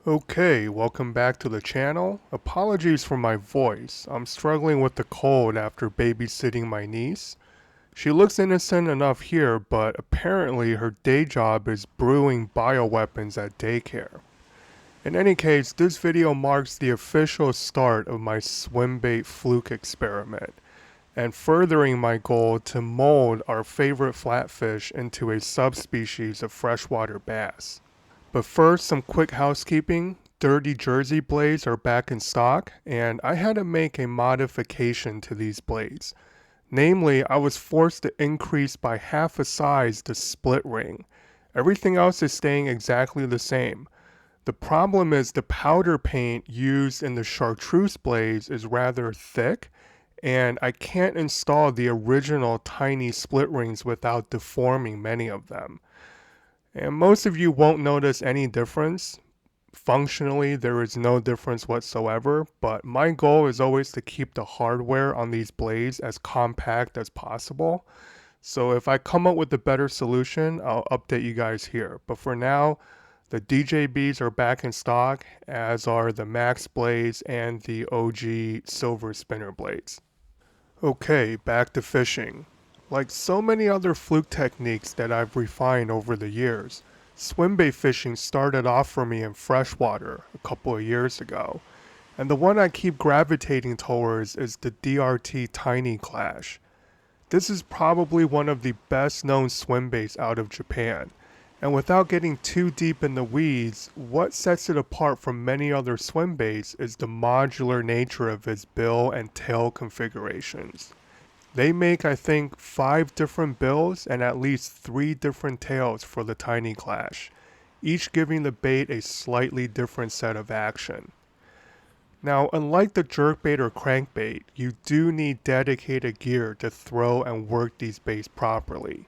Okay, welcome back to the channel. Apologies for my voice. I'm struggling with the cold after babysitting my niece. She looks innocent enough here, but apparently her day job is brewing bioweapons at daycare. In any case, this video marks the official start of my Swimbait Fluke experiment, and furthering my goal to mold our favorite flatfish into a subspecies of freshwater bass. But first, some quick housekeeping. Dirty Jersey blades are back in stock, and I had to make a modification to these blades. Namely, I was forced to increase by half a size the split ring. Everything else is staying exactly the same. The problem is the powder paint used in the chartreuse blades is rather thick, and I can't install the original tiny split rings without deforming many of them. And most of you won't notice any difference. Functionally, there is no difference whatsoever, but my goal is always to keep the hardware on these blades as compact as possible. So if I come up with a better solution, I'll update you guys here. But for now, the DJBs are back in stock, as are the Max blades and the OG silver spinner blades. Okay, back to fishing. Like so many other fluke techniques that I've refined over the years, swimbait fishing started off for me in freshwater a couple of years ago, and the one I keep gravitating towards is the DRT Tiny Klash. This is probably one of the best known swimbaits out of Japan, and without getting too deep in the weeds, what sets it apart from many other swimbaits is the modular nature of its bill and tail configurations. They make, I think, 5 different bills and at least 3 different tails for the Tiny Klash, each giving the bait a slightly different set of action. Now, unlike the jerkbait or crankbait, you do need dedicated gear to throw and work these baits properly.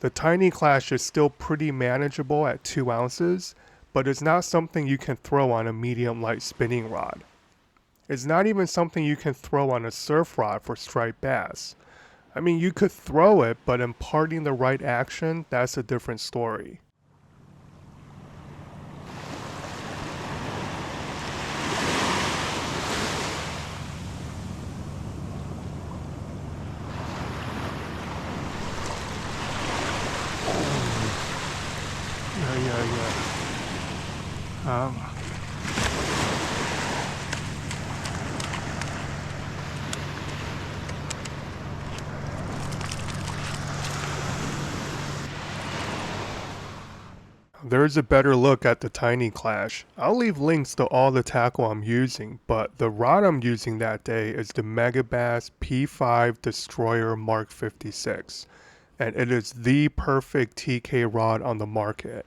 The Tiny Klash is still pretty manageable at 2 ounces, but it's not something you can throw on a medium light spinning rod. It's not even something you can throw on a surf rod for striped bass. I mean, you could throw it, but imparting the right action, that's a different story. Yeah. There's a better look at the Tiny Klash. I'll leave links to all the tackle I'm using, but the rod I'm using that day is the Megabass P5 Destroyer Mark 56, and it is the perfect TK rod on the market.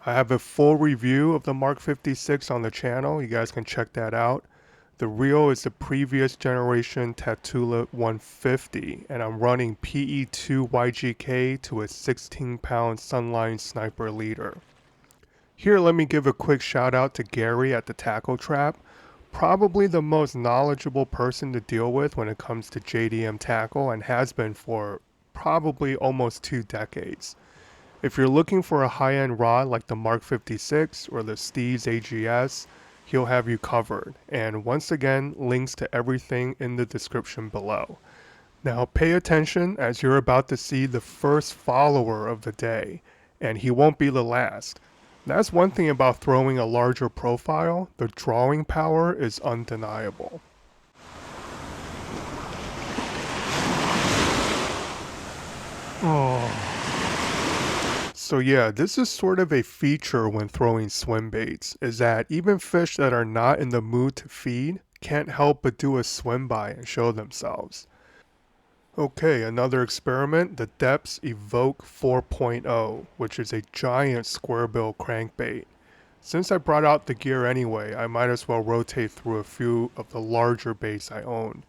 I have a full review of the Mark 56 on the channel, you guys can check that out. The reel is the previous generation Tatula 150, and I'm running PE2 YGK to a 16-pound Sunline Sniper leader. Here, let me give a quick shout out to Gary at the Tackle Trap, probably the most knowledgeable person to deal with when it comes to JDM tackle and has been for probably almost 2 decades. If you're looking for a high-end rod like the Mark 56 or the Steez AGS, he'll have you covered. And once again, links to everything in the description below. Now pay attention as you're about to see the first follower of the day, and he won't be the last. That's one thing about throwing a larger profile, the drawing power is undeniable. Oh. So yeah, this is sort of a feature when throwing swim baits, is that even fish that are not in the mood to feed can't help but do a swim by and show themselves. Okay, another experiment, the Depths Evoke 4.0, which is a giant square bill crankbait. Since I brought out the gear anyway, I might as well rotate through a few of the larger baits I own.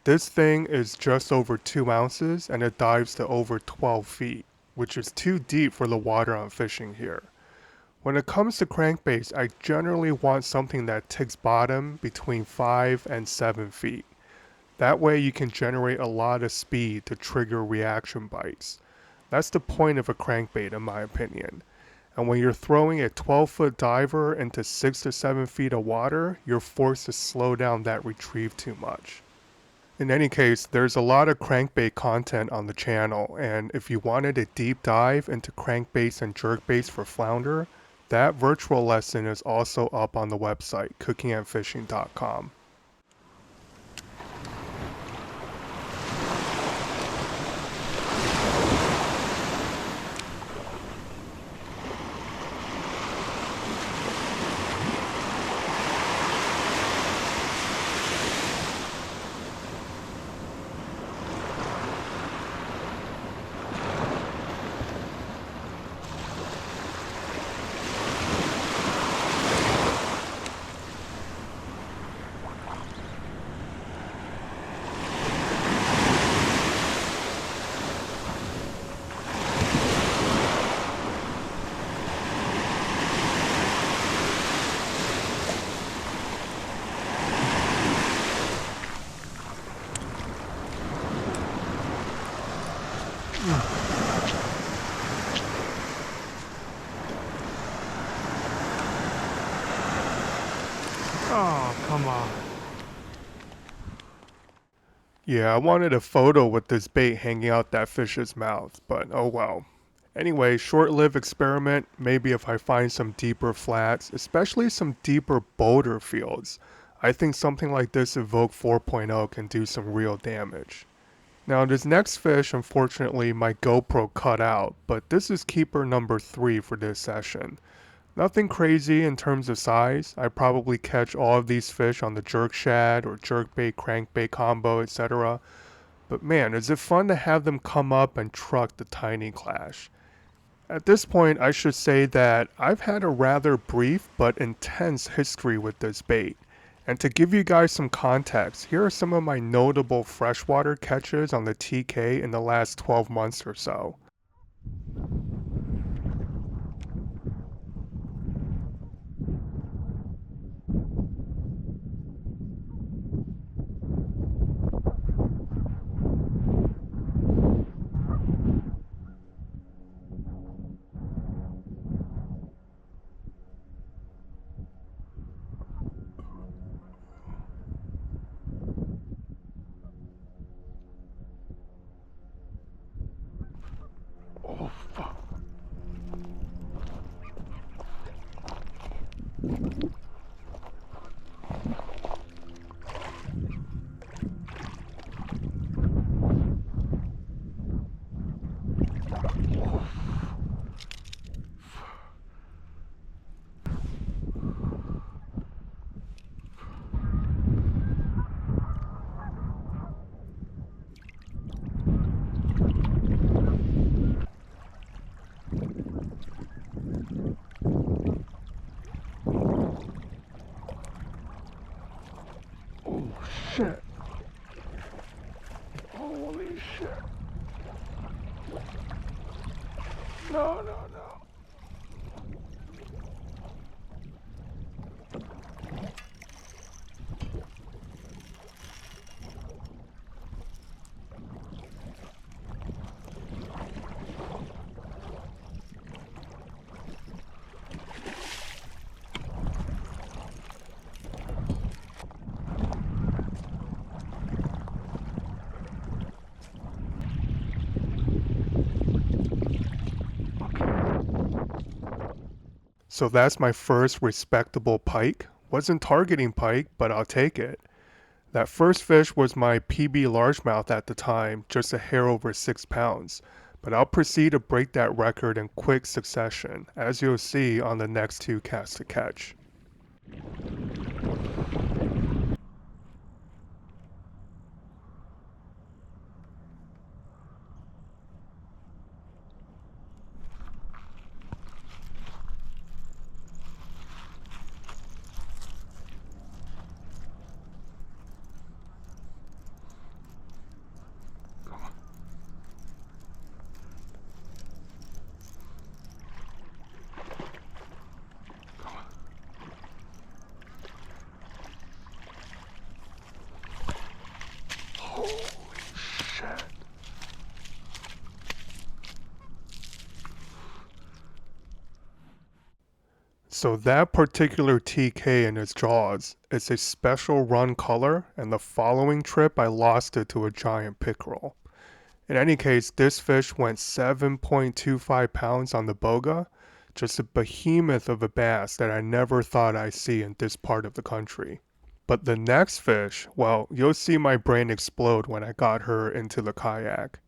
This thing is just over 2 ounces and it dives to over 12 feet, which is too deep for the water I'm fishing here. When it comes to crankbaits, I generally want something that ticks bottom between 5 and 7 feet. That way you can generate a lot of speed to trigger reaction bites. That's the point of a crankbait in my opinion. And when you're throwing a 12-foot diver into 6 to 7 feet of water, you're forced to slow down that retrieve too much. In any case, there's a lot of crankbait content on the channel, and if you wanted a deep dive into crankbaits and jerkbaits for flounder, that virtual lesson is also up on the website, cookingandfishing.com. Oh, come on. Yeah, I wanted a photo with this bait hanging out that fish's mouth, but oh well. Anyway, short-lived experiment, maybe if I find some deeper flats, especially some deeper boulder fields. I think something like this Evoke 4.0 can do some real damage. Now this next fish, unfortunately my GoPro cut out, but this is keeper number 3 for this session. Nothing crazy in terms of size. I probably catch all of these fish on the jerk shad or jerkbait crankbait combo, etc. But man, is it fun to have them come up and truck the Tiny Klash. At this point, I should say that I've had a rather brief but intense history with this bait. And to give you guys some context, here are some of my notable freshwater catches on the TK in the last 12 months or so. Oh, fuck. Oh shit. Holy shit. No, no, no. So that's my first respectable pike. Wasn't targeting pike, but I'll take it. That first fish was my PB largemouth at the time, just a hair over 6 pounds. But I'll proceed to break that record in quick succession, as you'll see on the next 2 casts to catch. So that particular TK in its jaws is a special run color, and the following trip I lost it to a giant pickerel. In any case, this fish went 7.25 pounds on the boga, just a behemoth of a bass that I never thought I'd see in this part of the country. But the next fish, well, you'll see my brain explode when I got her into the kayak.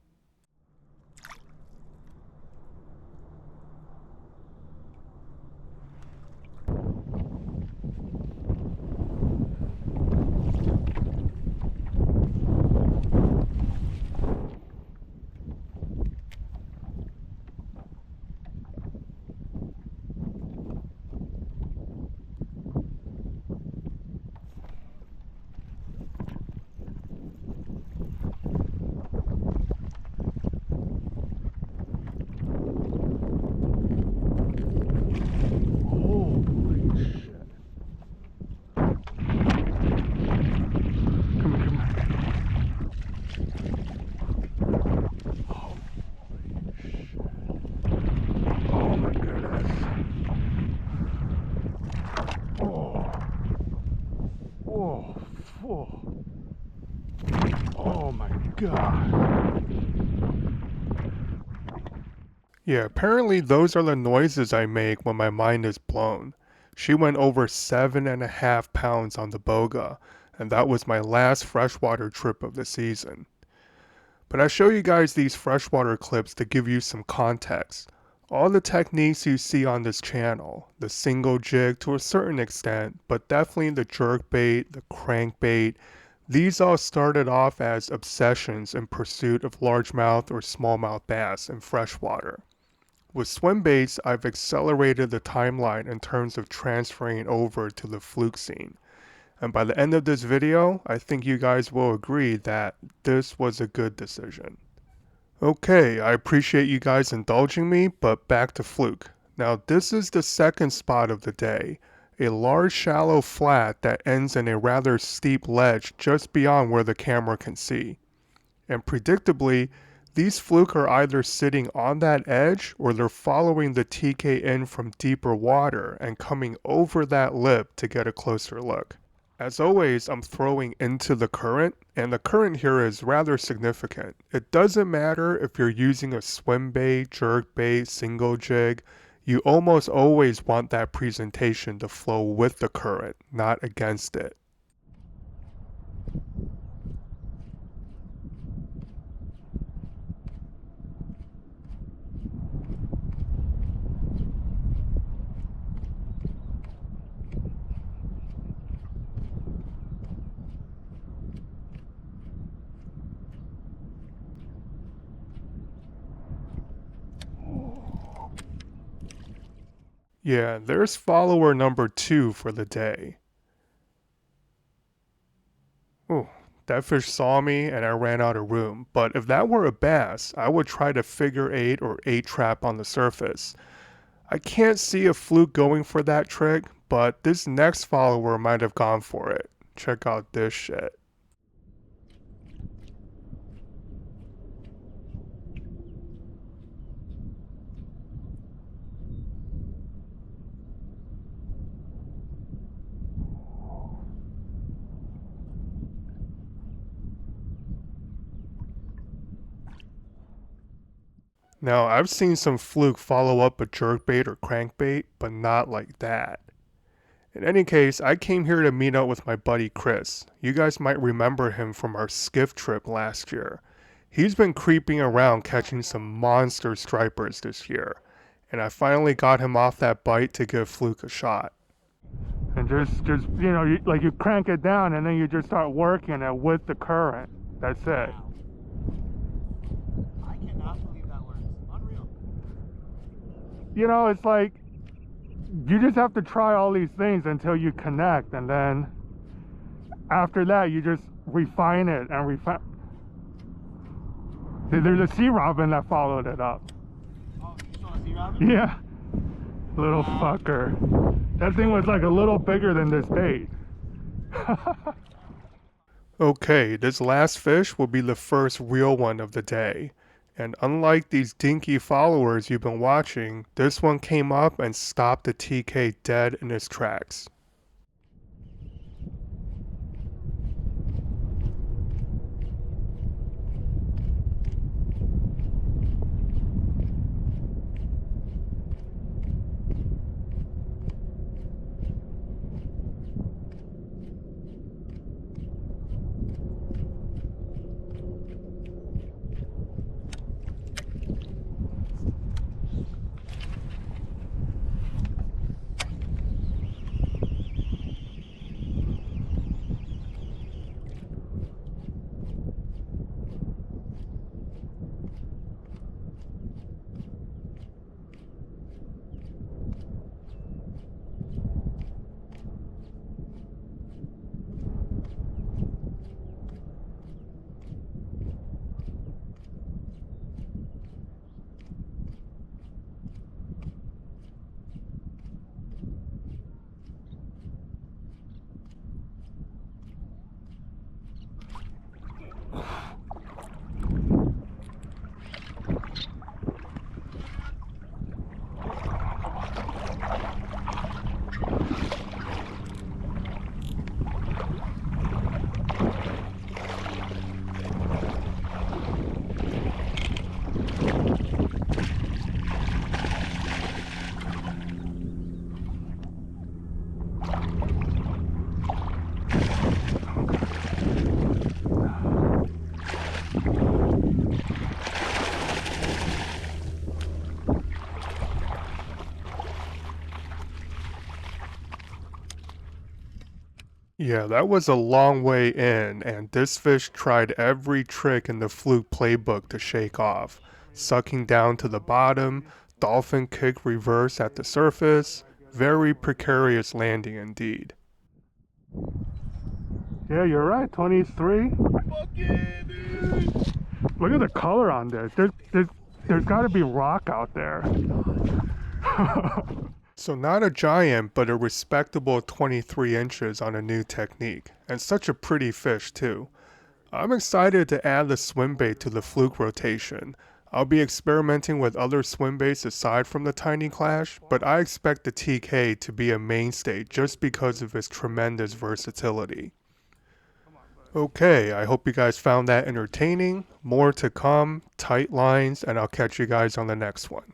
Oh my god. Yeah, apparently those are the noises I make when my mind is blown. She went over 7.5 pounds on the boga, and that was my last freshwater trip of the season. But I show you guys these freshwater clips to give you some context. All the techniques you see on this channel, the single jig to a certain extent, but definitely the jerkbait, the crankbait, these all started off as obsessions in pursuit of largemouth or smallmouth bass in freshwater. With swimbaits, I've accelerated the timeline in terms of transferring over to the fluke scene. And by the end of this video, I think you guys will agree that this was a good decision. Okay, I appreciate you guys indulging me, but back to fluke. Now this is the second spot of the day, a large shallow flat that ends in a rather steep ledge just beyond where the camera can see. And predictably, these fluke are either sitting on that edge or they're following the TK in from deeper water and coming over that lip to get a closer look. As always, I'm throwing into the current, and the current here is rather significant. It doesn't matter if you're using a swim bait, jerk bait, single jig, you almost always want that presentation to flow with the current, not against it. Yeah, there's follower number 2 for the day. Ooh, that fish saw me and I ran out of room, but if that were a bass, I would try to figure 8 or 8 trap on the surface. I can't see a fluke going for that trick, but this next follower might have gone for it. Check out this shit. Now, I've seen some fluke follow up a jerkbait or crankbait, but not like that. In any case, I came here to meet up with my buddy Chris. You guys might remember him from our skiff trip last year. He's been creeping around catching some monster stripers this year, and I finally got him off that bite to give Fluke a shot. And just you know, you crank it down and then you just start working it with the current. That's it. I cannot believe that works. Unreal. You know, it's like you just have to try all these things until you connect, and then after that you just refine it and refine. There's a sea robin that followed it up. Oh, you saw a sea robin? Yeah, little fucker. That thing was like a little bigger than this bait. Okay, this last fish will be the first real one of the day. And unlike these dinky followers you've been watching, this one came up and stopped the TK dead in his tracks. Yeah, that was a long way in, and this fish tried every trick in the Fluke playbook to shake off. Sucking down to the bottom, dolphin kick reverse at the surface, very precarious landing indeed. Yeah, you're right, 23. Look at the color on this. There's got to be rock out there. So not a giant, but a respectable 23 inches on a new technique, and such a pretty fish too. I'm excited to add the swimbait to the Fluke rotation. I'll be experimenting with other swimbaits aside from the Tiny Klash, but I expect the TK to be a mainstay just because of its tremendous versatility. Okay, I hope you guys found that entertaining. More to come, tight lines, and I'll catch you guys on the next one.